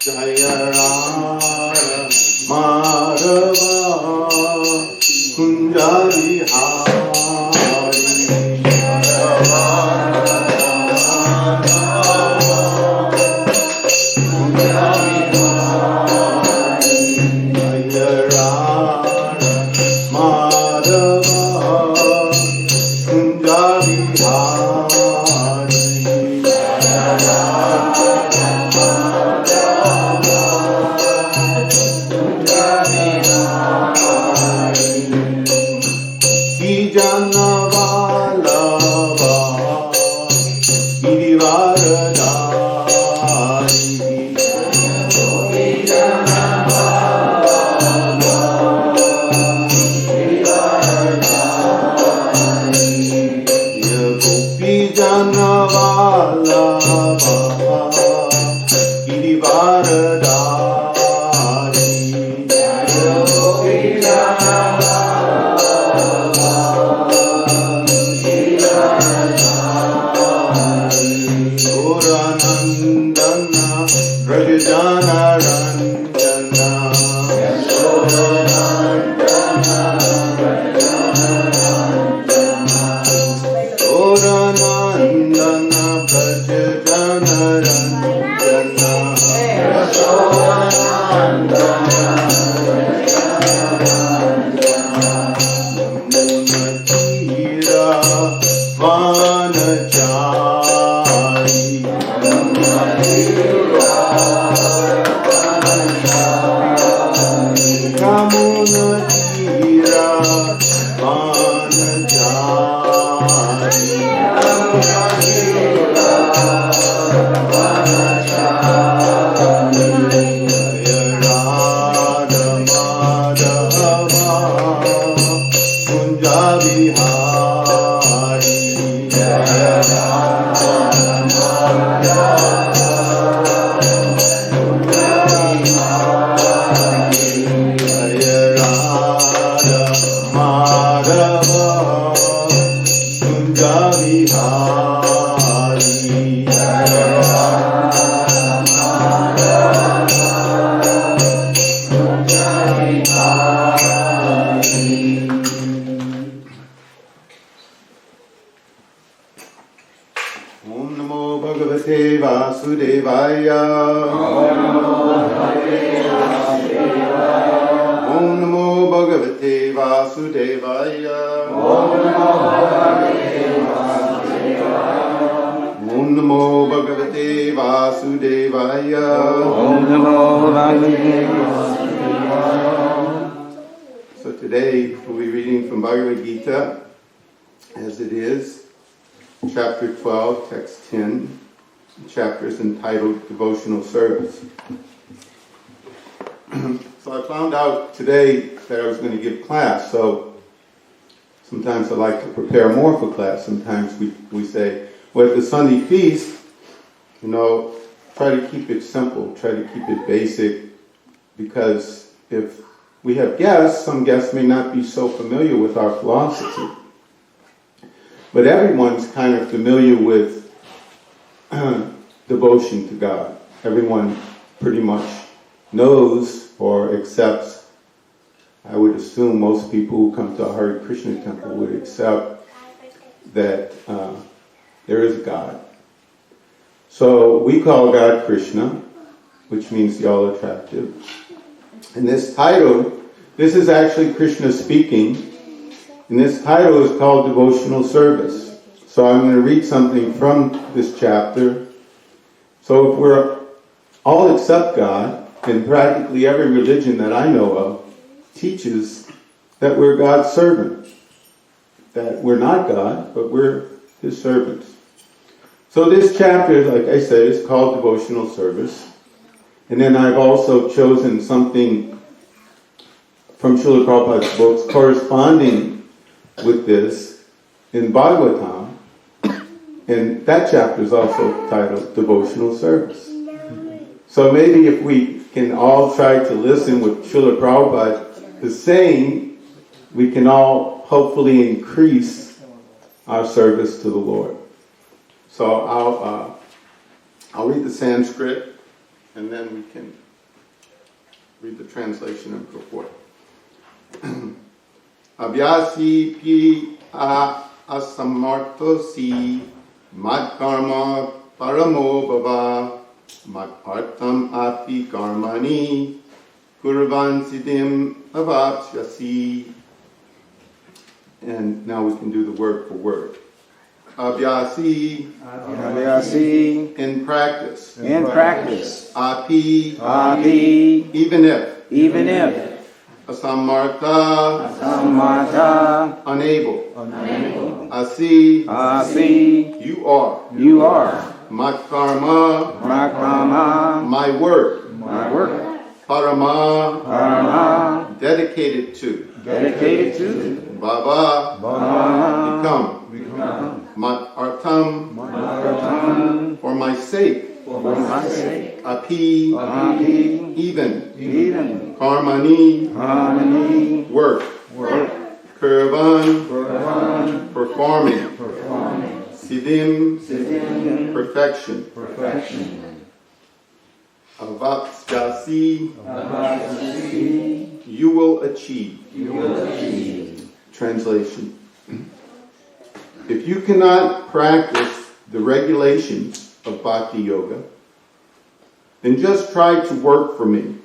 Jaya Radha Madhava Kunja Vihari So today we'll be reading from Bhagavad Gita as it is, chapter 12, text 10. The chapter is entitled Devotional Service. So I found out today that I was going to give class, so sometimes I like to prepare more for class. Sometimes we say, well, at the Sunday feast, try to keep it simple, try to keep it basic, because if we have guests, some guests may not be so familiar with our philosophy. But everyone's kind of familiar with devotion to God. Everyone pretty much knows or accepts. I would assume most people who come to a Hare Krishna temple would accept that there is a God. So we call God Krishna, which means the all-attractive. And this title, this is actually Krishna speaking, and this title is called Devotional Service. So I'm going to read something from this chapter. So if we're all accept God, and practically every religion that I know of teaches that we're God's servant. That we're not God, but we're His servants. So this chapter, like I said, is called Devotional Service. And then I've also chosen something from Srila Prabhupada's books corresponding with this in Bhagavatam. And that chapter is also titled Devotional Service. So maybe if we can all try to listen what Srila Prabhupada is saying, we can all hopefully increase our service to the Lord. So I'll read the Sanskrit, and then we can read the translation and purport. Abhyasi pi asamartosi mad karma paramo bhava mad artam api karmani kurvan siddhim avachyasi. And now we can do the word for word. Abhyasi, in practice. Api, even if. Asamartha, unable. Asi, you are. Matkarma, my work. Parama, dedicated to. Bhava, become. Mat artam, for my sake. Api, even. Karmani, work. Kurvan, performing. Siddhim, perfection. Avachyasi, you will achieve. Translation. If you cannot practice the regulations of Bhakti Yoga, then just try to work for me.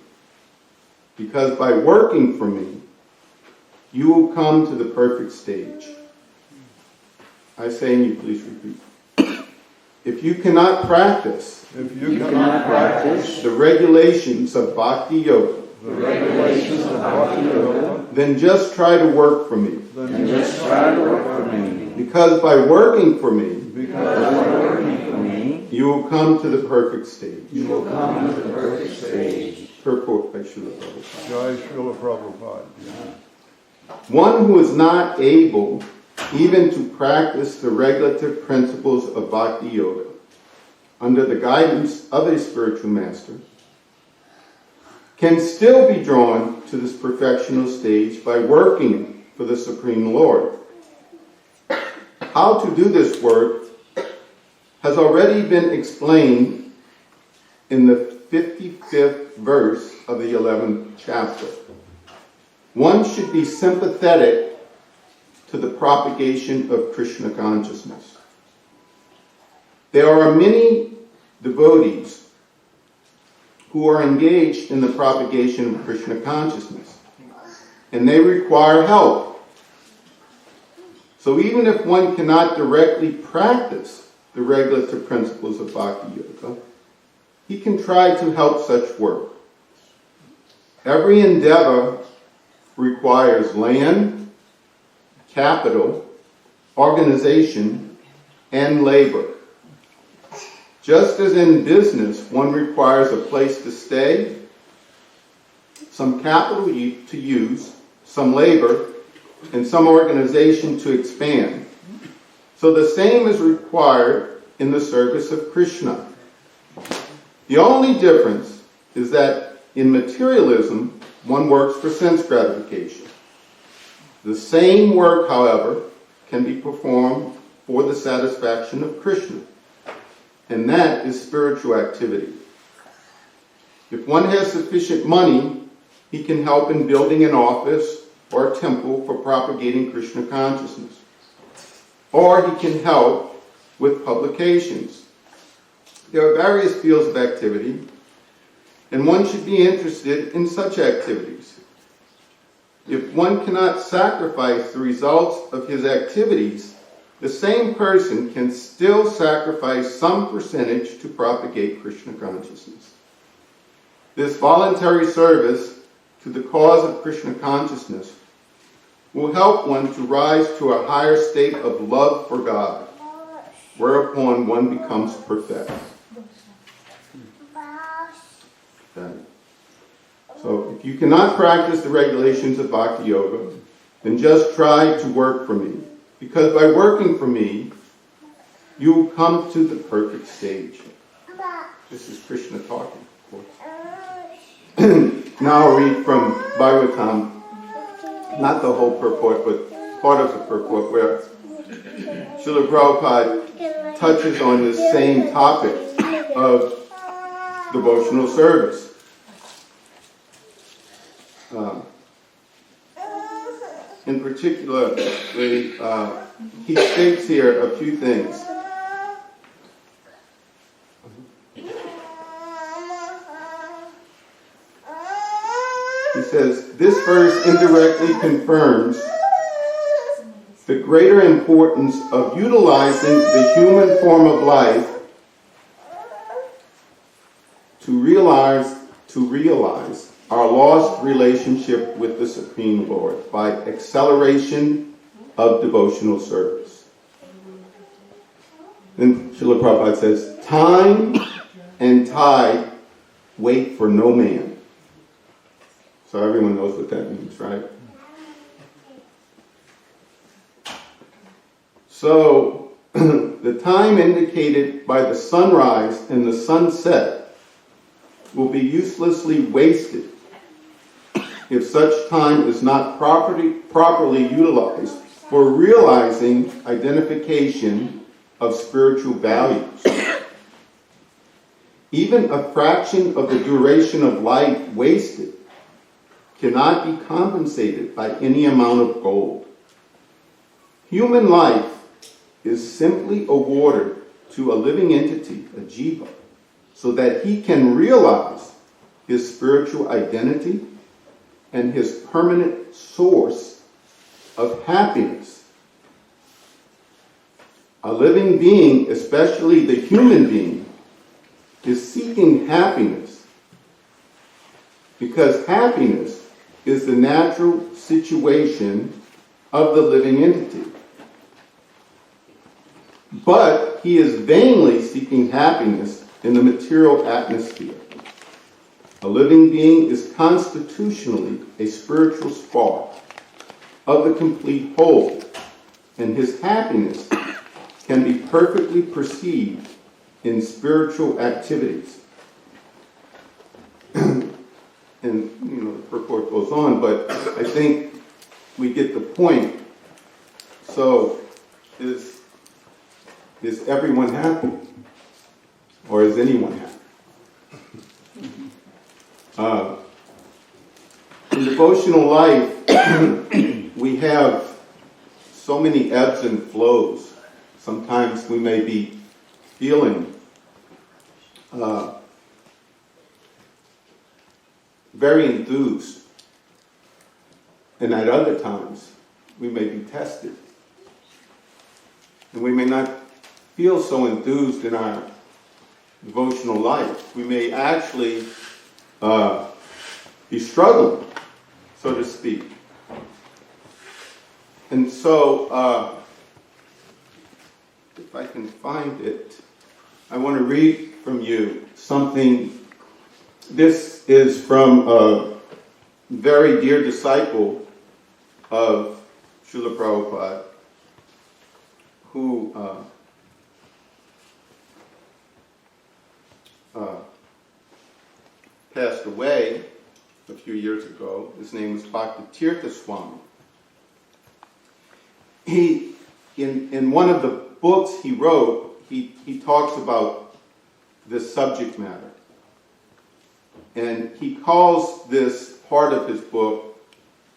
Because by working for me, you will come to the perfect stage. I say, and you please repeat. If you cannot practice the regulations of Bhakti Yoga, then just try to work for me. Because by working for me, you will come to the perfect stage. Purport by Srila Prabhupada. Jai Srila Prabhupada. One who is not able even to practice the regulative principles of Bhakti Yoga under the guidance of a spiritual master can still be drawn to this perfectional stage by working for the Supreme Lord. How to do this work has already been explained in the 55th verse of the 11th chapter. One should be sympathetic to the propagation of Krishna consciousness. There are many devotees who are engaged in the propagation of Krishna consciousness, and they require help. So even if one cannot directly practice the regulative principles of Bhakti Yoga, he can try to help such work. Every endeavor requires land, capital, organization, and labor. Just as in business, one requires a place to stay, some capital to use, some labor, and some organization to expand. So the same is required in the service of Krishna. The only difference is that in materialism, one works for sense gratification. The same work, however, can be performed for the satisfaction of Krishna, and that is spiritual activity. If one has sufficient money, he can help in building an office or a temple for propagating Krishna consciousness. Or he can help with publications. There are various fields of activity, and one should be interested in such activities. If one cannot sacrifice the results of his activities, the same person can still sacrifice some percentage to propagate Krishna consciousness. This voluntary service to the cause of Krishna consciousness will help one to rise to a higher state of love for God, whereupon one becomes perfect. Okay. So if you cannot practice the regulations of Bhakti Yoga, then just try to work for me. Because by working for me, you will come to the perfect stage. This is Krishna talking, of course. Now I'll read from Bhagavatam, not the whole purport, but part of the purport, where Srila Prabhupada touches on this same topic of devotional service. In particular, he states here a few things. He says, this verse indirectly confirms the greater importance of utilizing the human form of life to realize our lost relationship with the Supreme Lord by acceleration of devotional service. Then Srila Prabhupada says, time and tide wait for no man. So everyone knows what that means, right? So the time indicated by the sunrise and the sunset will be uselessly wasted if such time is not properly utilized for realizing identification of spiritual values. Even a fraction of the duration of life wasted cannot be compensated by any amount of gold. Human life is simply awarded to a living entity, a jiva, so that he can realize his spiritual identity and his permanent source of happiness. A living being, especially the human being, is seeking happiness because happiness is the natural situation of the living entity. But he is vainly seeking happiness in the material atmosphere. A living being is constitutionally a spiritual spark of the complete whole, and his happiness can be perfectly perceived in spiritual activities. And, the purport goes on, but I think we get the point. So, is everyone happy? Or is anyone happy? In devotional life, we have so many ebbs and flows. Sometimes we may be feeling very enthused, and at other times we may be tested. And we may not feel so enthused in our devotional life. We may actually be struggling, so to speak. And so, if I can find it, I want to read from you something. This is from a very dear disciple of Srila Prabhupada, who passed away a few years ago. His name is Bhakti Swami. He, in one of the books he wrote, he talks about this subject matter. And he calls this part of his book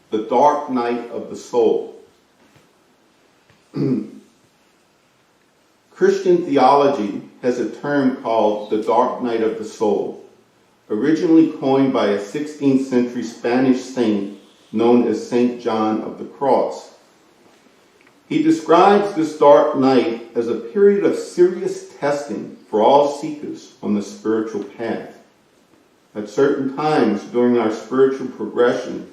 the dark night of the soul. Christian theology has a term called the dark night of the soul, originally coined by a 16th century Spanish saint known as Saint John of the Cross. He describes this dark night as a period of serious testing for all seekers on the spiritual path. At certain times during our spiritual progression,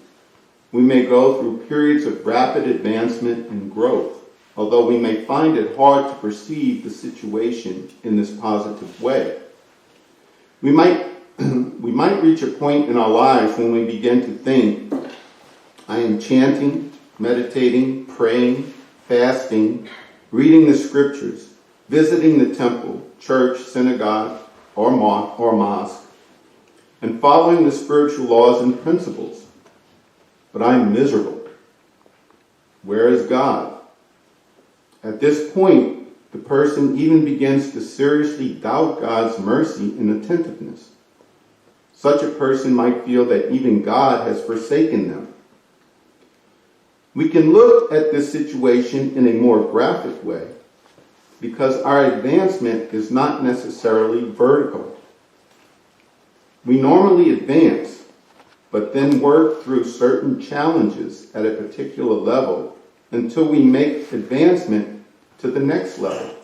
we may go through periods of rapid advancement and growth, although we may find it hard to perceive the situation in this positive way. We might reach a point in our lives when we begin to think, I am chanting, meditating, praying, fasting, reading the scriptures, visiting the temple, church, synagogue, or mosque, and following the spiritual laws and principles. But I'm miserable. Where is God? At this point, the person even begins to seriously doubt God's mercy and attentiveness. such a person might feel that even God has forsaken them. We can look at this situation in a more graphic way because our advancement is not necessarily vertical. We normally advance, but then work through certain challenges at a particular level until we make advancement to the next level.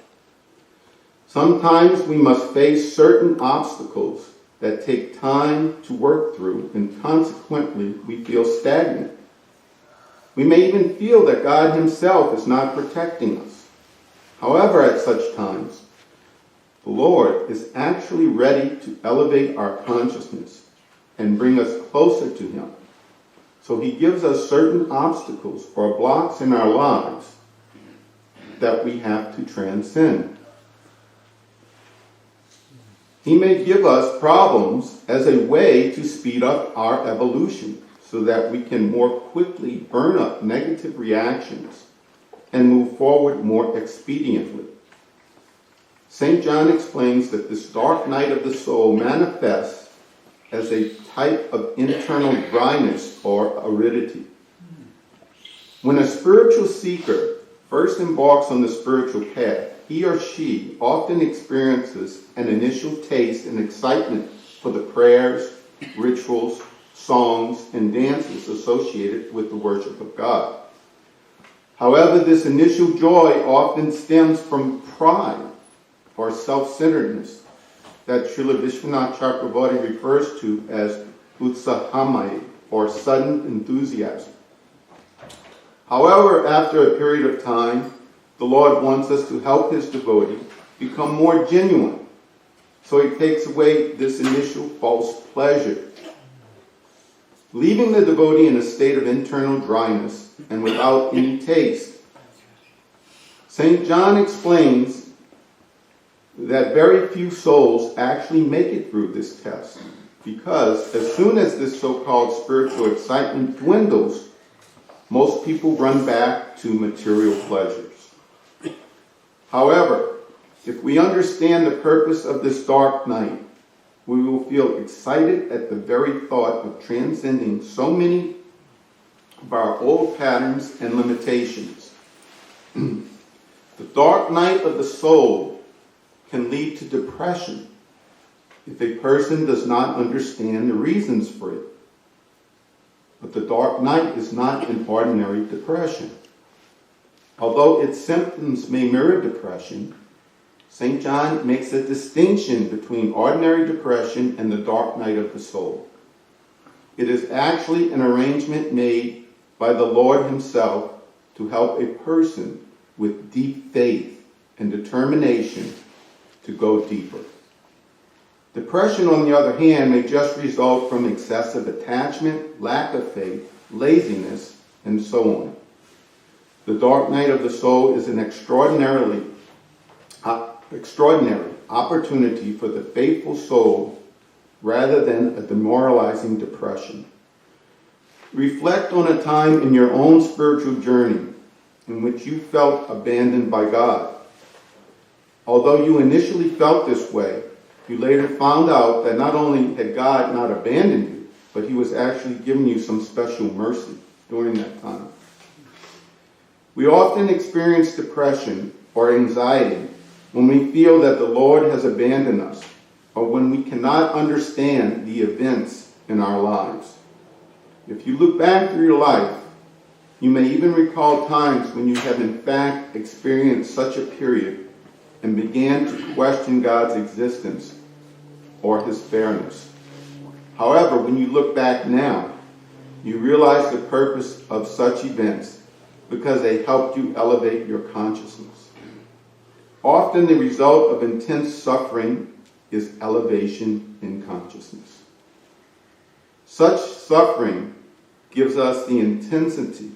Sometimes we must face certain obstacles that take time to work through, and consequently we feel stagnant. We may even feel that God himself is not protecting us. However, at such times, the Lord is actually ready to elevate our consciousness and bring us closer to him. So he gives us certain obstacles or blocks in our lives that we have to transcend. He may give us problems as a way to speed up our evolution so that we can more quickly burn up negative reactions and move forward more expediently. St. John explains that this dark night of the soul manifests as a type of internal dryness or aridity. When a spiritual seeker first embarks on the spiritual path, he or she often experiences an initial taste and excitement for the prayers, rituals, songs, and dances associated with the worship of God. However, this initial joy often stems from pride or self-centeredness that Srila Vishwanath Chakravarti refers to as utsahamaya, or sudden enthusiasm. However, after a period of time, the Lord wants us to help his devotee become more genuine. So he takes away this initial false pleasure, leaving the devotee in a state of internal dryness and without any taste. St. John explains that very few souls actually make it through this test, because as soon as this so-called spiritual excitement dwindles, most people run back to material pleasures. However, if we understand the purpose of this dark night, we will feel excited at the very thought of transcending so many of our old patterns and limitations. The dark night of the soul can lead to depression if a person does not understand the reasons for it. But the dark night is not an ordinary depression. Although its symptoms may mirror depression, St. John makes a distinction between ordinary depression and the dark night of the soul. It is actually an arrangement made by the Lord himself to help a person with deep faith and determination to go deeper. Depression, on the other hand, may just result from excessive attachment, lack of faith, laziness, and so on. The dark night of the soul is an extraordinary opportunity for the faithful soul rather than a demoralizing depression. Reflect on a time in your own spiritual journey in which you felt abandoned by God. Although you initially felt this way, you later found out that not only had God not abandoned you, but he was actually giving you some special mercy during that time. We often experience depression or anxiety when we feel that the Lord has abandoned us, or when we cannot understand the events in our lives. If you look back through your life, you may even recall times when you have in fact experienced such a period and began to question God's existence or his fairness. However, when you look back now, you realize the purpose of such events because they helped you elevate your consciousness. Often the result of intense suffering is elevation in consciousness. Such suffering gives us the intensity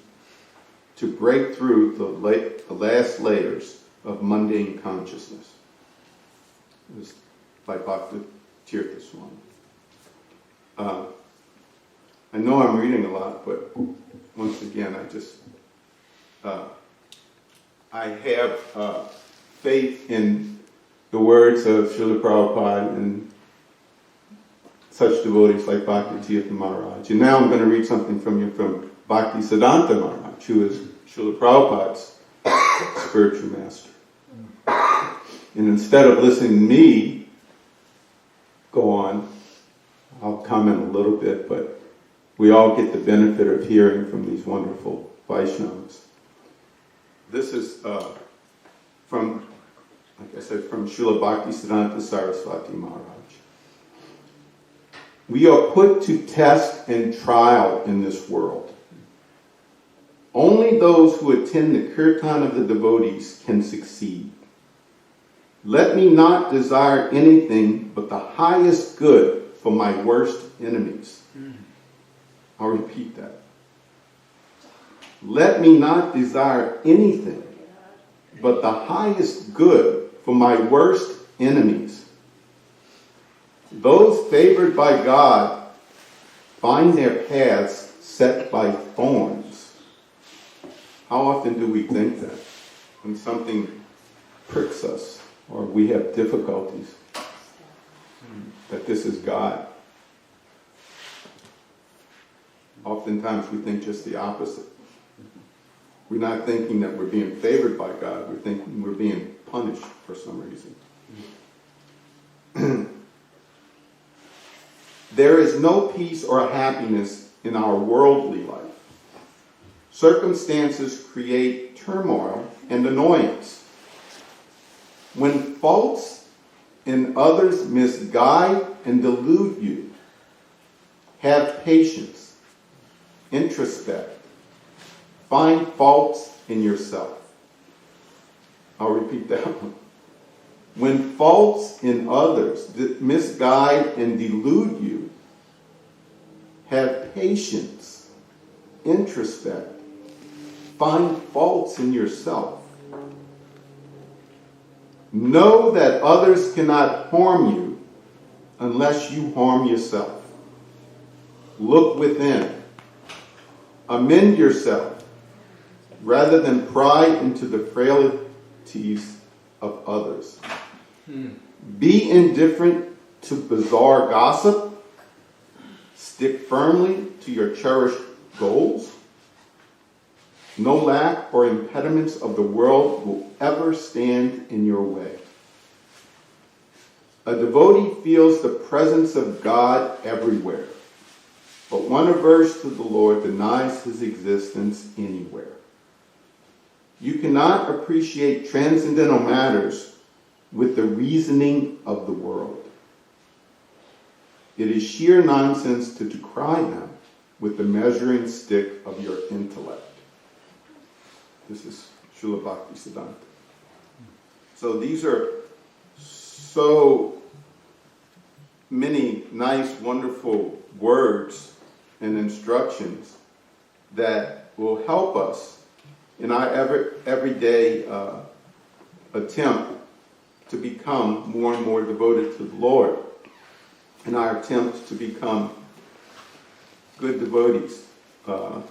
to break through the last layers of mundane consciousness. It was by Bhakti Tirtha Swami. I know I'm reading a lot, but once again, I have faith in the words of Srila Prabhupada and such devotees like Bhakti Maharaj. And now I'm going to read something from Bhaktisiddhanta Maharaj, who is Srila Prabhupada's spiritual master. And instead of listening to me go on, I'll comment a little bit, but we all get the benefit of hearing from these wonderful Vaishnavas. This is from, like I said, from Srila Bhaktisiddhanta Saraswati Maharaj. We are put to test and trial in this world. Only those who attend the kirtan of the devotees can succeed. Let me not desire anything but the highest good for my worst enemies. I'll repeat that. Let me not desire anything but the highest good for my worst enemies. Those favored by God find their paths set by thorns. How often do we think that? When something pricks us or we have difficulties, that this is God. Oftentimes we think just the opposite. We're not thinking that we're being favored by God. We're thinking we're being punished for some reason. There is no peace or happiness in our worldly life. Circumstances create turmoil and annoyance. When faults in others misguide and delude you, have patience, introspect, find faults in yourself. I'll repeat that one. When faults in others misguide and delude you, have patience, introspect, find faults in yourself. Know that others cannot harm you unless you harm yourself. Look within. Amend yourself rather than pry into the frailties of others. Be indifferent to bizarre gossip. Stick firmly to your cherished goals. No lack or impediments of the world will ever stand in your way. A devotee feels the presence of God everywhere, but one averse to the Lord denies his existence anywhere. You cannot appreciate transcendental matters with the reasoning of the world. It is sheer nonsense to decry them with the measuring stick of your intellect. This is Srila Bhaktisiddhanta. So these are so many nice, wonderful words and instructions that will help us in our everyday attempt to become more and more devoted to the Lord, in our attempt to become good devotees. Srila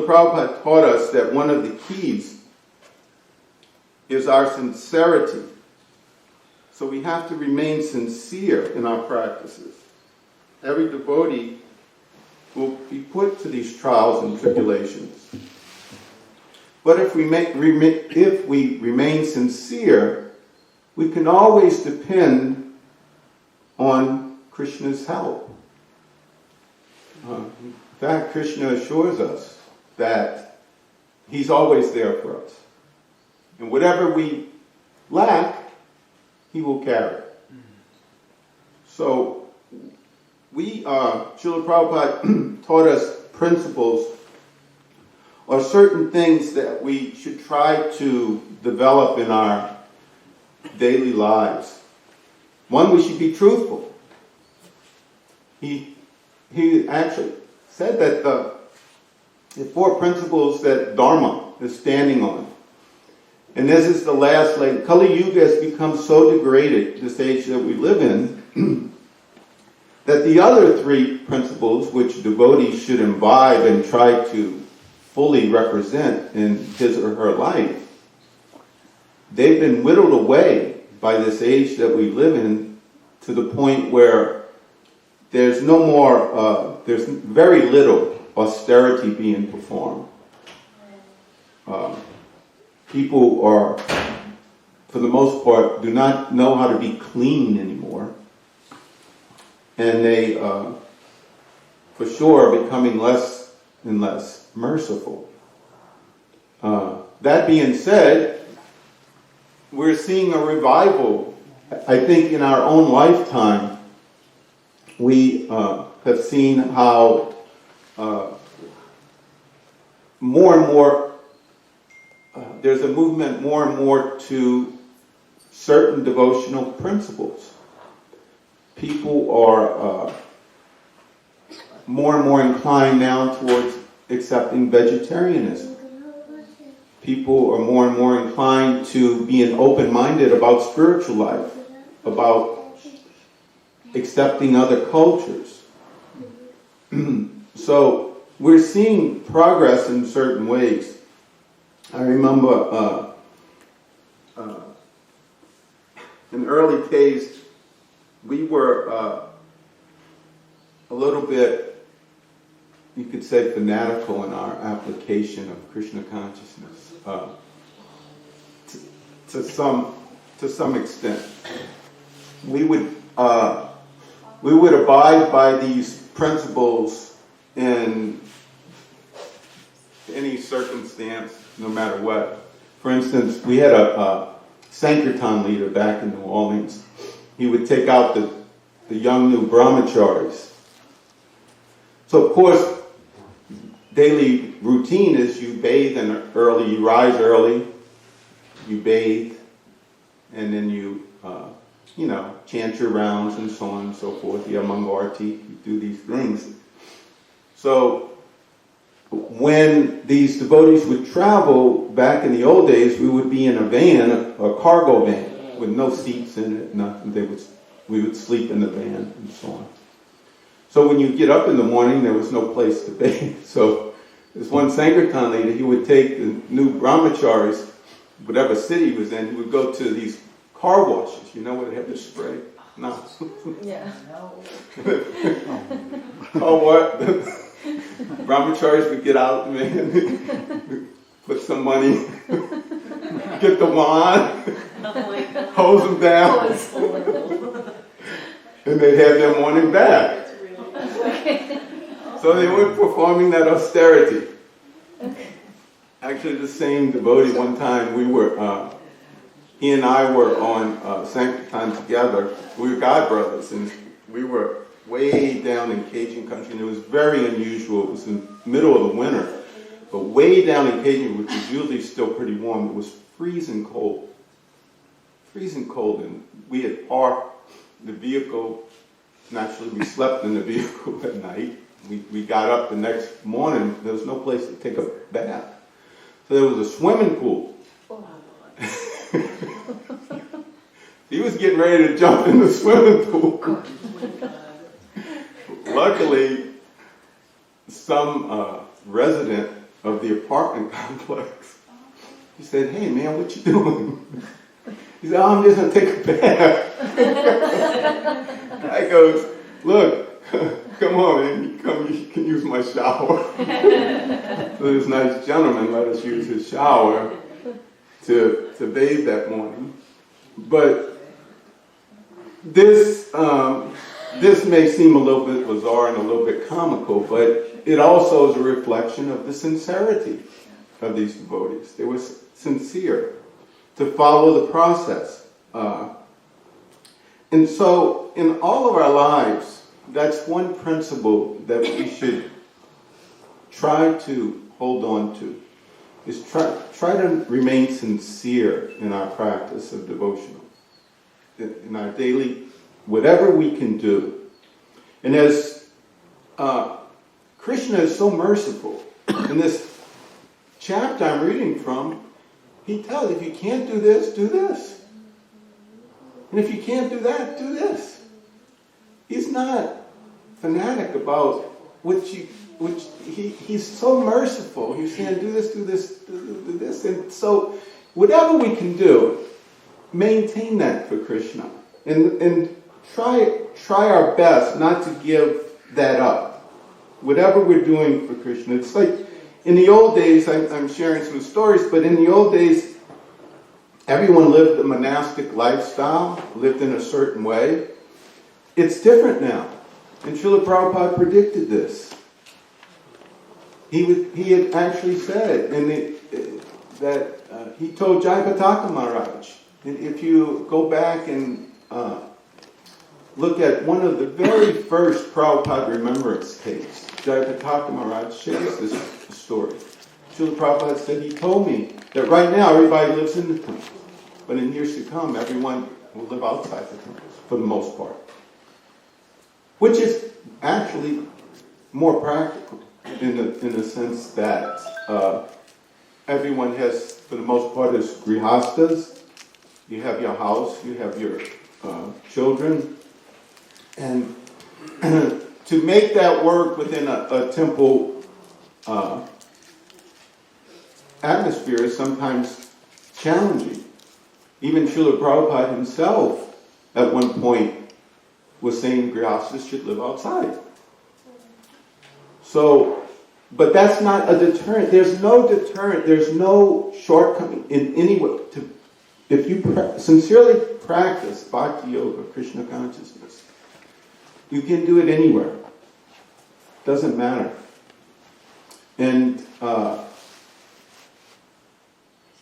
Prabhupada taught us that one of the keys is our sincerity. So we have to remain sincere in our practices. Every devotee will be put to these trials and tribulations. But if we remain sincere, we can always depend on Krishna's help. In fact, Krishna assures us that he's always there for us. And whatever we lack, he will carry. So Srila Prabhupada taught us principles or certain things that we should try to develop in our daily lives. One, we should be truthful. He actually said that the four principles that Dharma is standing on. And this is the last leg. Kali Yuga has become so degraded, this age that we live in, that the other three principles, which devotees should imbibe and try to fully represent in his or her life, they've been whittled away by this age that we live in to the point where there's no more, there's very little austerity being performed. People are, for the most part, do not know how to be clean anymore. And they, for sure, are becoming less and less merciful. That being said, we're seeing a revival. I think in our own lifetime, we have seen how more and more, there's a movement more and more to certain devotional principles. People are more and more inclined now towards accepting vegetarianism. People are more and more inclined to being open-minded about spiritual life, about accepting other cultures. So we're seeing progress in certain ways. I remember in early days, we were a little bit, you could say, fanatical in our application of Krishna consciousness. To some extent, we would abide by these principles in any circumstance, no matter what. For instance, we had a Sankirtan leader back in New Orleans. He would take out the young new brahmacharis. So of course, daily routine is you bathe early, you rise early, you bathe, and then you chant your rounds and so on and so forth. You have Mangarti, you do these things. So when these devotees would travel back in the old days, we would be in a van, a cargo van, with no seats in it, nothing. We would sleep in the van and so on. So when you get up in the morning, there was no place to bathe. So this one Sankirtan leader, he would take the new brahmacharis, whatever city he was in, he would go to these car washes. You know where they have the spray? No. Yeah. Oh, what? Brahmacharis would get out, man, put some money, get the wand, hose them down, and they'd have their morning bath. So they were performing that austerity. Actually, the same devotee, one time he and I were on Sankirtan together. We were God brothers, and we were way down in Cajun country, and it was very unusual. It was in the middle of the winter, but way down in Cajun, which is usually still pretty warm, it was freezing cold. Freezing cold, and we had parked the vehicle. Naturally, we slept in the vehicle at night. We got up the next morning, there was no place to take a bath. So there was a swimming pool. He was getting ready to jump in the swimming pool. Luckily, some resident of the apartment complex, he said, "Hey man, what you doing?" He said, "Oh, I'm just going to take a bath." Guy goes, "Look, come on man, you can use my shower." So this nice gentleman let us use his shower to bathe that morning. But this may seem a little bit bizarre and a little bit comical, but it also is a reflection of the sincerity of these devotees. They were sincere to follow the process. And so in all of our lives, that's one principle that we should try to hold on to, is try to remain sincere in our practice of devotional, in our daily, whatever we can do. And as Krishna is so merciful, in this chapter I'm reading from, he tells, if you can't do this, do this. And if you can't do that, do this. He's not fanatic about he's so merciful. He's saying, do this, do this, do this. And so, whatever we can do, maintain that for Krishna. And try our best not to give that up. Whatever we're doing for Krishna. It's like in the old days, I'm sharing some stories, but in the old days, everyone lived a monastic lifestyle, lived in a certain way. It's different now. And Srila Prabhupada predicted this. He had actually said that he told Jayapataka Maharaj, and if you go back and look at one of the very first Prabhupada remembrance tapes, Jayapataka Maharaj shares this story. Srila Prabhupada said, he told me that right now everybody lives in the temple, but in years to come everyone will live outside the temples for the most part. Which is actually more practical in the sense that everyone has, for the most part, is grihastas. You have your house, you have your children, and to make that work within a temple atmosphere is sometimes challenging. Even Srila Prabhupada himself, at one point, was saying grihastas should live outside. So, but that's not a deterrent. There's no deterrent. There's no shortcoming in any way. If you sincerely practice Bhakti Yoga, Krishna consciousness, you can do it anywhere. Doesn't matter. And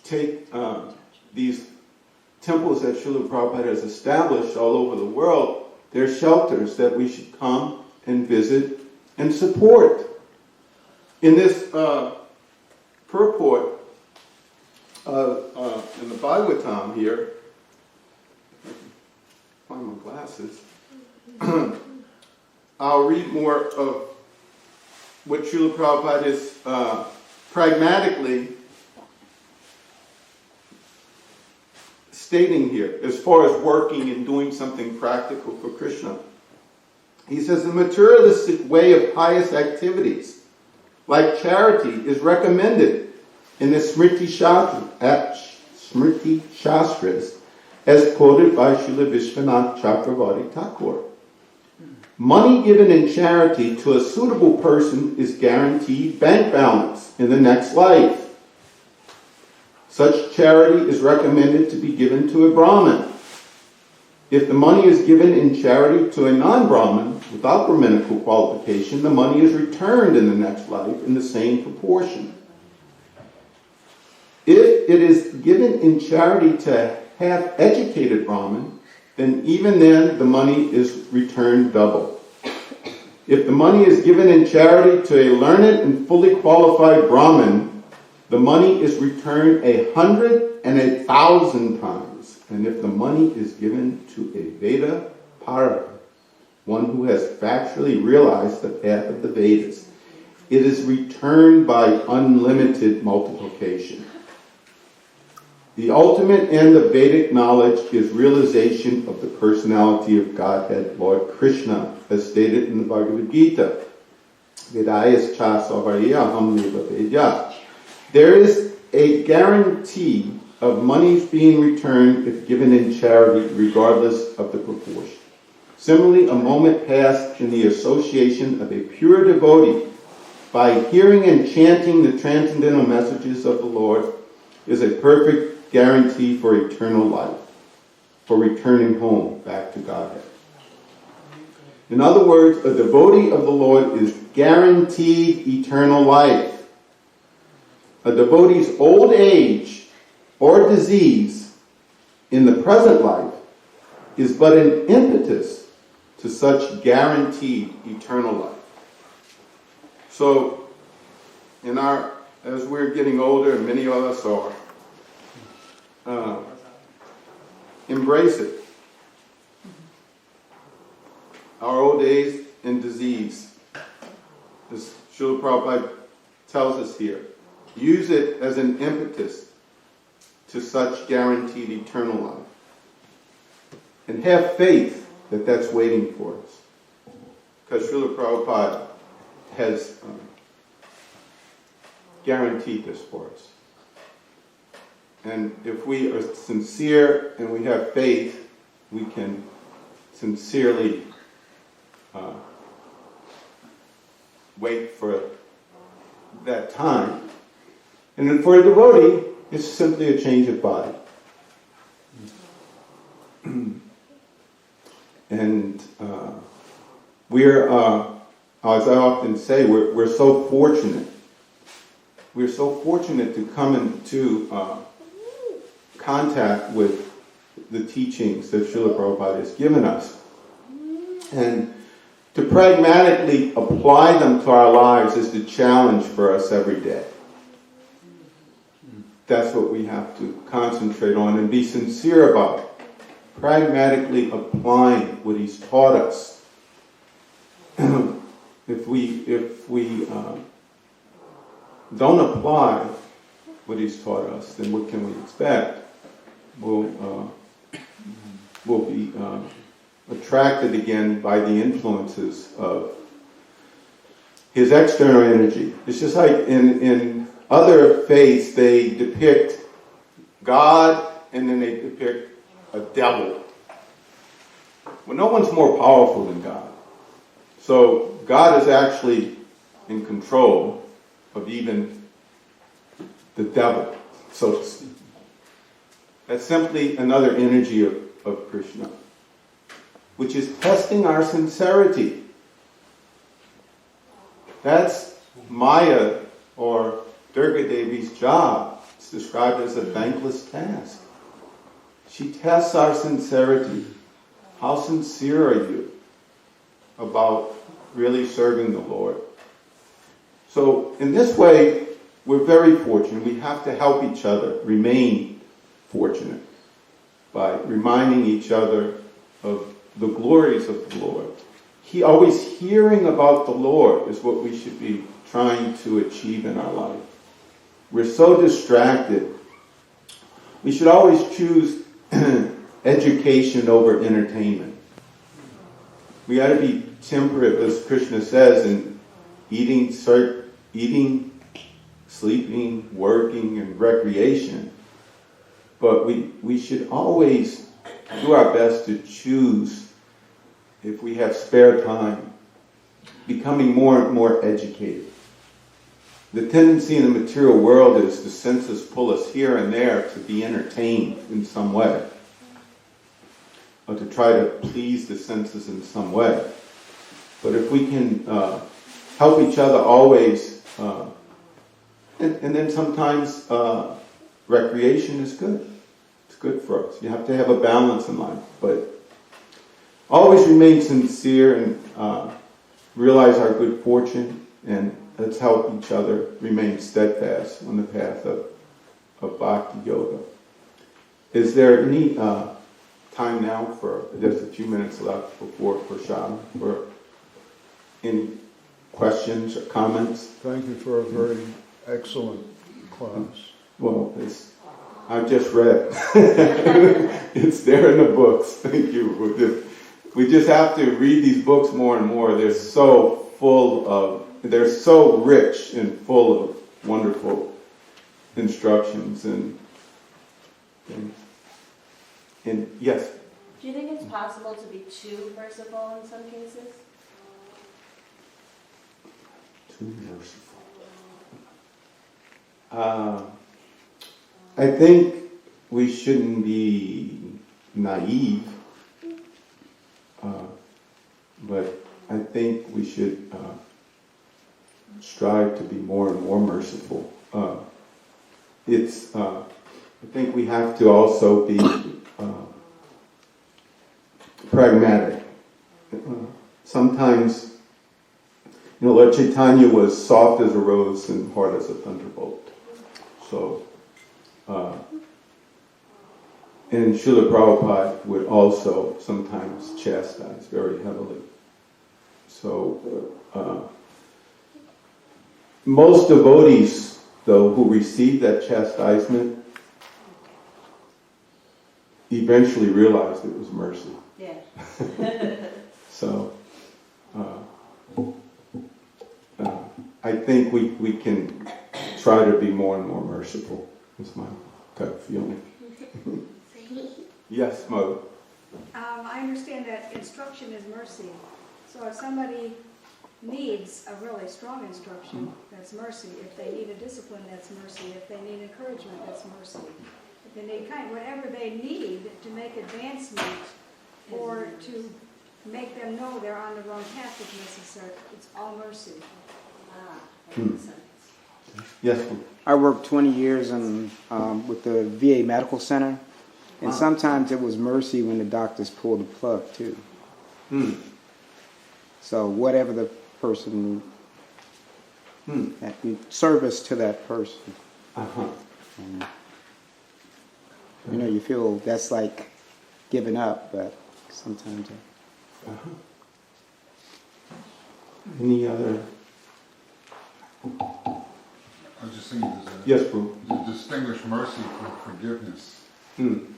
take these temples that Srila Prabhupada has established all over the world. They're shelters that we should come and visit and support. In this purport in the Bhagavatam here, if I can find my glasses, I'll read more of what Srila Prabhupada is pragmatically stating here as far as working and doing something practical for Krishna. He says the materialistic way of pious activities, like charity, is recommended in the Smriti Shastras, as quoted by Srila Vishwanath Chakravarti Thakur. Money given in charity to a suitable person is guaranteed bank balance in the next life. Such charity is recommended to be given to a Brahmin. If the money is given in charity to a non-Brahmin without Brahminical qualification, the money is returned in the next life in the same proportion. If it is given in charity to a half-educated Brahmin, then even then the money is returned double. If the money is given in charity to a learned and fully qualified Brahmin, the money is returned 100 and 1,000 times. And if the money is given to a Veda Para, one who has factually realized the path of the Vedas, it is returned by unlimited multiplication. The ultimate end of Vedic knowledge is realization of the personality of Godhead, Lord Krishna, as stated in the Bhagavad Gita. Vedayas cha savarya ham neva vedya. There is a guarantee of monies being returned if given in charity, regardless of the proportion. Similarly, a moment passed in the association of a pure devotee by hearing and chanting the transcendental messages of the Lord is a perfect guarantee for eternal life, for returning home back to Godhead. In other words, a devotee of the Lord is guaranteed eternal life. A devotee's old age or disease in the present life is but an impetus to such guaranteed eternal life. So, as we're getting older, and many of us are, embrace it. Our old age and disease, as Srila Prabhupada tells us here, use it as an impetus to such guaranteed eternal life. And have faith that that's waiting for us. Because Srila Prabhupada has guaranteed this for us. And if we are sincere and we have faith, we can sincerely wait for that time. And then for a devotee, it's simply a change of body. And we're, as I often say, we're so fortunate. We're so fortunate to come into contact with the teachings that Srila Prabhupada has given us. And to pragmatically apply them to our lives is the challenge for us every day. That's what we have to concentrate on and be sincere about. Pragmatically applying what he's taught us. If we don't apply what he's taught us, then what can we expect? We'll be attracted again by the influences of his external energy. It's just like in other faiths, they depict God and then they depict a devil. Well, no one's more powerful than God. So God is actually in control of even the devil, so to speak. That's simply another energy of Krishna, which is testing our sincerity. That's Maya or Durga Devi's job. It's described as a thankless task. She tests our sincerity. How sincere are you about really serving the Lord? So in this way, we're very fortunate. We have to help each other remain fortunate by reminding each other of the glories of the Lord. Always hearing about the Lord is what we should be trying to achieve in our life. We're so distracted. We should always choose education over entertainment. We got to be temperate, as Krishna says, in eating, sleeping, working, and recreation. But we should always do our best to choose, if we have spare time, becoming more and more educated. The tendency in the material world is the senses pull us here and there to be entertained in some way, or to try to please the senses in some way. But if we can help each other always, and then sometimes recreation is good. It's good for us. You have to have a balance in life, but always remain sincere and realize our good fortune, and let's help each other remain steadfast on the path of Bhakti Yoga. Is there any time now for just a few minutes left before Prashad for any questions or comments? Thank you for a very excellent class. Well, I've just read. It's there in the books. Thank you. We just have to read these books more and more. They're so rich and full of wonderful instructions and things. And yes? Do you think it's possible to be too merciful in some cases? Too merciful. I think we shouldn't be naive, but I think we should strive to be more and more merciful. I think we have to also be pragmatic. Sometimes, Lord Chaitanya was soft as a rose and hard as a thunderbolt. So, and Srila Prabhupada would also sometimes chastise very heavily. So, most devotees, though, who receive that chastisement eventually realized it was mercy. Yeah. So, I think we can try to be more and more merciful. That's my gut feeling. Yes, Mo. I I understand that instruction is mercy. So if somebody needs a really strong instruction, that's mercy. If they need a discipline, that's mercy. If they need encouragement, that's mercy. If they need whatever they need to make advancement or to make them know they're on the wrong path if necessary, it's all mercy. That makes sense. Yes, Prabhu. I worked 20 years with the VA Medical Center, and sometimes it was mercy when the doctors pulled the plug too. So whatever the person, service to that person. And, you feel that's like giving up, but sometimes. Any other? I was just thinking Yes, Prabhu. there's a distinguished mercy from forgiveness. And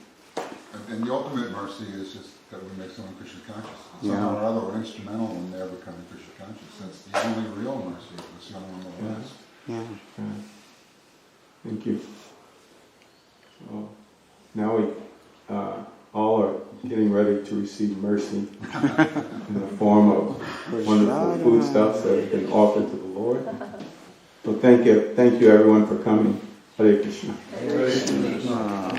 the ultimate mercy is just that we make someone Krishna conscious. Somehow or other, we're instrumental in their becoming Krishna conscious. That's the only real mercy. It's the only one that lasts. Yeah. Thank you. So now we all are getting ready to receive mercy in the form of wonderful foodstuffs that have been offered to the Lord. So thank you everyone for coming. Hare Krishna. Hare Krishna.